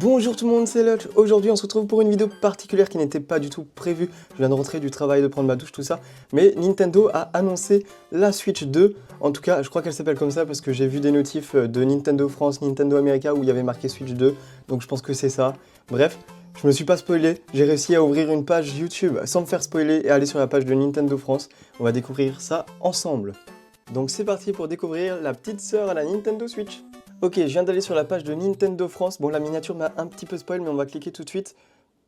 Bonjour tout le monde, c'est Lutch. Aujourd'hui on se retrouve pour une vidéo particulière qui n'était pas du tout prévue. Je viens de rentrer du travail, de prendre ma douche, tout ça. Mais Nintendo a annoncé la Switch 2. En tout cas, je crois qu'elle s'appelle comme ça parce que j'ai vu des notifs de Nintendo France, Nintendo America où il y avait marqué Switch 2. Donc je pense que c'est ça. Bref, je me suis pas spoilé. J'ai réussi à ouvrir une page YouTube sans me faire spoiler et aller sur la page de Nintendo France. On va découvrir ça ensemble. Donc c'est parti pour découvrir la petite sœur à la Nintendo Switch. Ok, je viens d'aller sur la page de Nintendo France. Bon, la miniature m'a un petit peu spoil, mais on va cliquer tout de suite.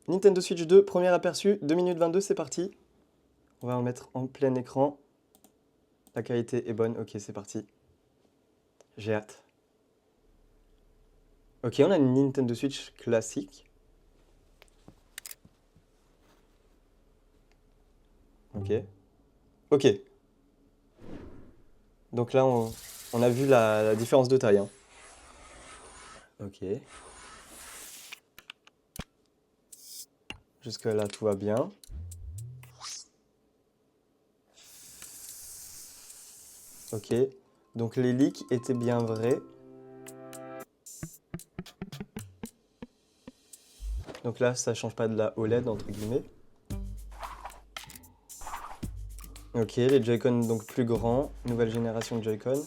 Nintendo Switch 2, premier aperçu, 2 minutes 22, c'est parti. On va en mettre en plein écran. La qualité est bonne, ok, c'est parti. J'ai hâte. Ok, on a une Nintendo Switch classique. Ok. Ok. Donc là, on a vu la différence de taille, hein. Ok. Jusque là, tout va bien. Ok. Donc les leaks étaient bien vrais. Donc là, ça change pas de la OLED, entre guillemets. Ok, les Joy-Con donc plus grands, nouvelle génération de Joy-Con.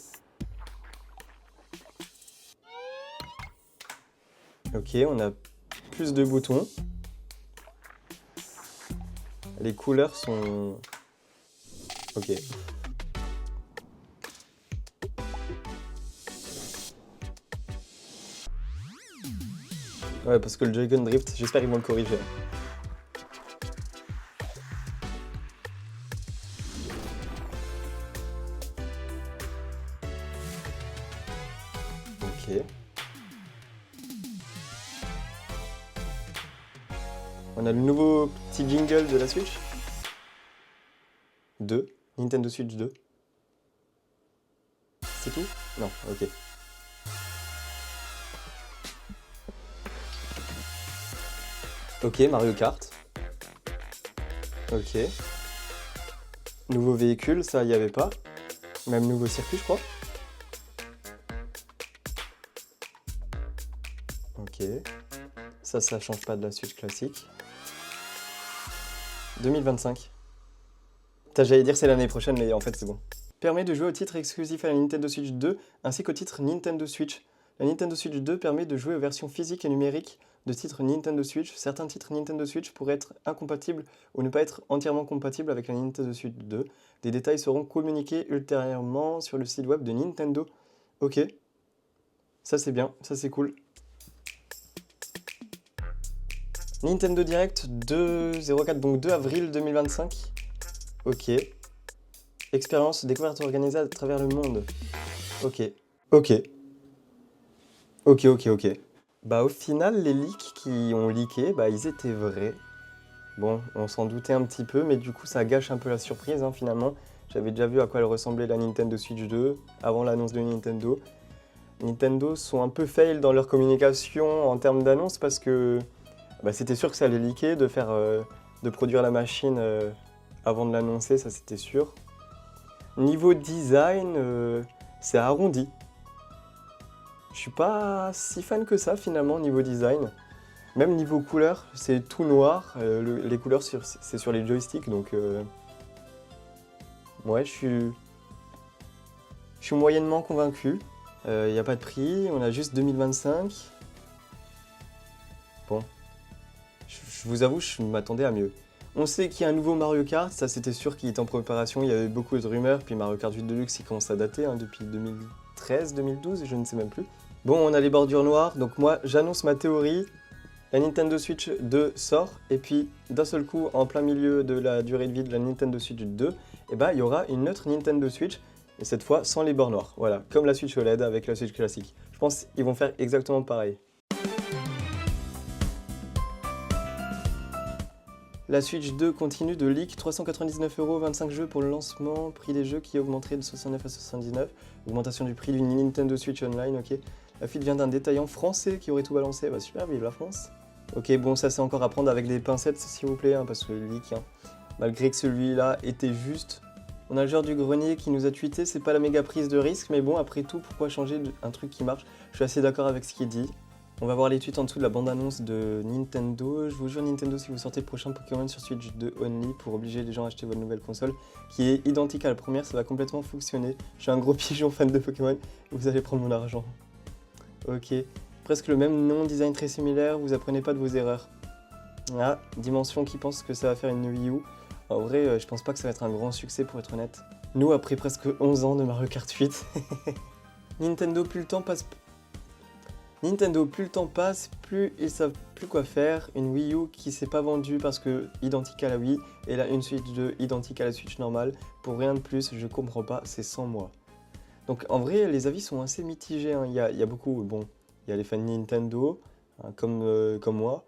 Ok, on a plus de boutons. Les couleurs sont... Ok. Ouais, parce que le Joy-Con drift, j'espère qu'ils vont le corriger. Ok. On a le nouveau petit jingle de la Switch. 2. Nintendo Switch 2. C'est tout? Non, ok. Ok, Mario Kart. Ok. Nouveau véhicule, ça, il n'y avait pas. Même nouveau circuit, je crois. Ok. Ça change pas de la Switch classique. 2025. J'allais dire c'est l'année prochaine, mais en fait c'est bon. Permet de jouer au titre exclusif à la Nintendo Switch 2 ainsi qu'au titre Nintendo Switch. La Nintendo Switch 2 permet de jouer aux versions physiques et numériques de titres Nintendo Switch. Certains titres Nintendo Switch pourraient être incompatibles ou ne pas être entièrement compatibles avec la Nintendo Switch 2. Des détails seront communiqués ultérieurement sur le site web de Nintendo. Ok, ça c'est bien, ça c'est cool. Nintendo Direct 2.04, donc 2 avril 2025. Ok. Expérience découverte organisée à travers le monde. Ok. Ok. Ok. Bah au final, les leaks qui ont leaké, bah ils étaient vrais. Bon, on s'en doutait un petit peu, mais du coup ça gâche un peu la surprise, hein, finalement. J'avais déjà vu à quoi elle ressemblait la Nintendo Switch 2 avant l'annonce de Nintendo. Nintendo sont un peu fail dans leur communication en termes d'annonce parce que bah, c'était sûr que ça allait leaker, de produire la machine avant de l'annoncer, ça c'était sûr. Niveau design, c'est arrondi. Je suis pas si fan que ça finalement niveau design. Même niveau couleur, c'est tout noir. Les couleurs, c'est sur les joysticks, donc ouais, je suis moyennement convaincu. Il n'y a pas de prix, on a juste 2025. Bon, je vous avoue, je m'attendais à mieux. On sait qu'il y a un nouveau Mario Kart, ça c'était sûr qu'il était en préparation, il y avait beaucoup de rumeurs, puis Mario Kart 8 Deluxe il commence à dater, hein, depuis 2013, 2012, je ne sais même plus. Bon, on a les bordures noires, donc moi j'annonce ma théorie, la Nintendo Switch 2 sort, et puis d'un seul coup, en plein milieu de la durée de vie de la Nintendo Switch 2, et bah il y aura une autre Nintendo Switch, et cette fois sans les bords noirs, voilà, comme la Switch OLED avec la Switch classique. Je pense qu'ils vont faire exactement pareil. La Switch 2 continue de leak, 399 €, 25 jeux pour le lancement, prix des jeux qui augmenterait de 69 à 79, augmentation du prix du Nintendo Switch Online, ok. La fuite vient d'un détaillant français qui aurait tout balancé, bah super, vive la France. Ok, bon ça c'est encore à prendre avec des pincettes s'il vous plaît, hein, parce que le leak, hein, malgré que celui-là était juste. On a le joueur du grenier qui nous a tweeté, c'est pas la méga prise de risque, mais bon après tout, pourquoi changer un truc qui marche? Je suis assez d'accord avec ce qu'il dit. On va voir les tweets en dessous de la bande-annonce de Nintendo. Je vous jure Nintendo, si vous sortez le prochain Pokémon sur Switch 2 Only pour obliger les gens à acheter votre nouvelle console, qui est identique à la première, ça va complètement fonctionner. Je suis un gros pigeon fan de Pokémon, vous allez prendre mon argent. Ok, presque le même nom, design très similaire, vous apprenez pas de vos erreurs. Ah, Dimension qui pense que ça va faire une Wii U. En vrai, je pense pas que ça va être un grand succès pour être honnête. Nous, après presque 11 ans de Mario Kart 8. Nintendo, plus le temps passe, plus ils savent plus quoi faire. Une Wii U qui s'est pas vendue parce que identique à la Wii, et là une Switch 2 identique à la Switch normale. Pour rien de plus, je comprends pas, c'est sans moi. Donc en vrai, les avis sont assez mitigés, hein. Il y a beaucoup, bon, il y a les fans Nintendo, hein, comme moi.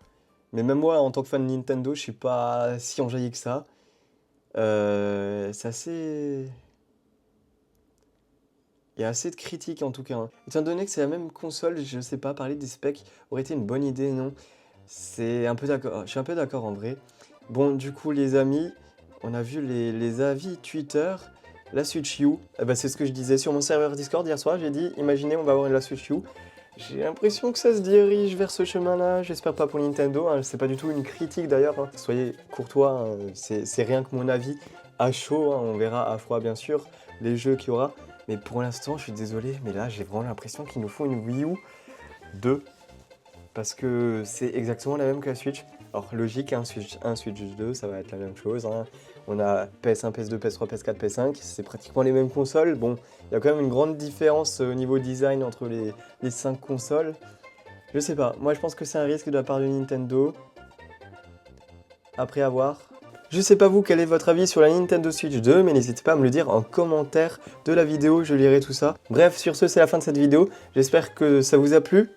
Mais même moi, en tant que fan de Nintendo, je suis pas si enjaillé que ça. C'est assez... Il y a assez de critiques en tout cas, hein. Étant donné que c'est la même console, je sais pas, parler des specs aurait été une bonne idée, non? C'est un peu d'accord, je suis un peu d'accord en vrai. Bon, du coup les amis, on a vu les avis Twitter, la Switch U. Eh ben, c'est ce que je disais sur mon serveur Discord hier soir, j'ai dit, imaginez on va avoir la Switch U. J'ai l'impression que ça se dirige vers ce chemin-là, j'espère pas pour Nintendo, hein. C'est pas du tout une critique d'ailleurs, hein. Soyez courtois, hein. C'est rien que mon avis à chaud, hein. On verra à froid bien sûr les jeux qu'il y aura. Mais pour l'instant, je suis désolé, mais là, j'ai vraiment l'impression qu'il nous faut une Wii U 2. Parce que c'est exactement la même que la Switch. Alors, logique, hein, Switch 1, Switch 2, ça va être la même chose, hein. On a PS1, PS2, PS3, PS4, PS5. C'est pratiquement les mêmes consoles. Bon, il y a quand même une grande différence au niveau design entre les 5 consoles. Je sais pas. Moi, je pense que c'est un risque de la part de Nintendo. Après avoir. Je sais pas vous, quel est votre avis sur la Nintendo Switch 2, mais n'hésitez pas à me le dire en commentaire de la vidéo, je lirai tout ça. Bref, sur ce, c'est la fin de cette vidéo. J'espère que ça vous a plu.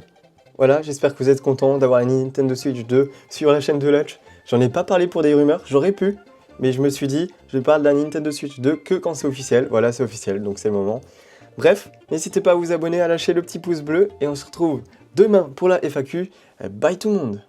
Voilà, j'espère que vous êtes contents d'avoir la Nintendo Switch 2 sur la chaîne de Lutch. J'en ai pas parlé pour des rumeurs, j'aurais pu, mais je me suis dit, je parle de la Nintendo Switch 2 que quand c'est officiel. Voilà, c'est officiel, donc c'est le moment. Bref, n'hésitez pas à vous abonner, à lâcher le petit pouce bleu, et on se retrouve demain pour la FAQ. Bye tout le monde!